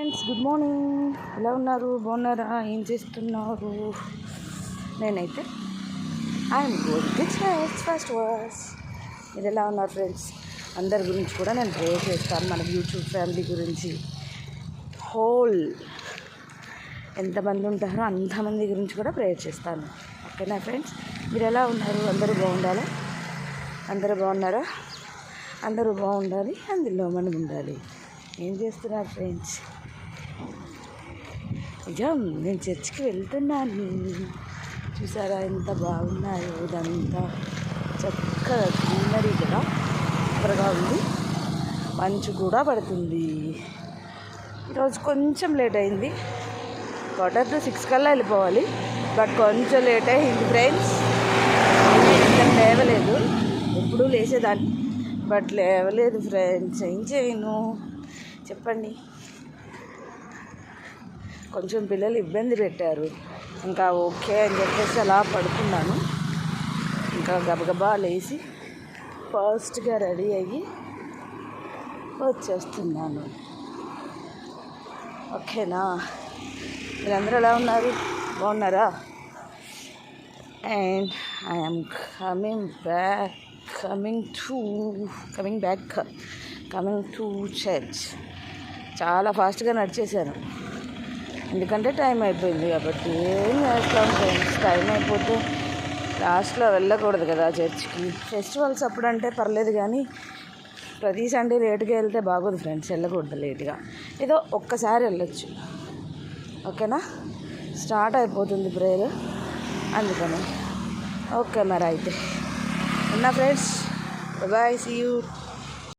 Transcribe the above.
Friends, good morning. ఎలా ఉన్నారు? బాగున్నారా? ఏం చేస్తున్నారు? నేనైతే I'm going to church first verse. మీరు ఎలా ఉన్నారు ఫ్రెండ్స్? అందరి గురించి కూడా నేను ప్రే చేస్తాను. మన యూట్యూబ్ ఫ్యామిలీ గురించి, హోల్ ఎంతమంది ఉంటారో అంతమంది గురించి కూడా ప్రేయర్ చేస్తాను. ఓకేనా ఫ్రెండ్స్? మీరు ఎలా ఉన్నారు? అందరూ బాగుండాలా? అందరూ బాగున్నారా? అందరూ బాగుండాలి, అందులో మనం ఉండాలి. ఏం చేస్తున్నారు ఫ్రెండ్స్? నిజం, నేను చర్చికి వెళ్తున్నాను. చూసారా ఎంత బాగున్నాయో? ఇదంతా చక్కగా గ్రీనరీ కూడా సూపర్గా ఉంది. మంచు కూడా పడుతుంది. ఈరోజు కొంచెం లేట్ అయింది. 4:45 కల్లా వెళ్ళిపోవాలి, బట్ కొంచెం లేట్ అయింది ఫ్రెండ్స్. ఇంకా లేవలేదు. ఎప్పుడూ లేచేదాన్ని, బట్ లేవలేదు ఫ్రెండ్స్. ఏం చేయను చెప్పండి. కొంచెం పిల్లలు ఇబ్బంది పెట్టారు. ఇంకా ఓకే అని చెప్పేసి అలా పడుకున్నాను. ఇంకా గబగబా లేచి ఫాస్ట్గా రెడీ అయ్యి వచ్చేస్తున్నాను. ఓకేనా? మీరందరూ ఎలా ఉన్నారు? బాగున్నారా? And I'm coming to church. చాలా ఫాస్ట్గా నడిచేసాను, ఎందుకంటే టైం అయిపోయింది కాబట్టి. ఏం చేస్తాం ఫ్రెండ్స్, టైం అయిపోతే లాస్ట్లో వెళ్ళకూడదు కదా చర్చ్కి. ఫెస్టివల్స్ అప్పుడంటే పర్లేదు, కానీ ప్రతి సండే లేట్గా వెళ్తే బాగోదు ఫ్రెండ్స్. వెళ్ళకూడదు లేట్గా, ఏదో ఒక్కసారి వెళ్ళొచ్చు. ఓకేనా? స్టార్ట్ అయిపోతుంది ప్రేయర్, అందుకని. ఓకే మరి అయితే ఉన్నా ఫ్రెండ్స్. Bye, see you.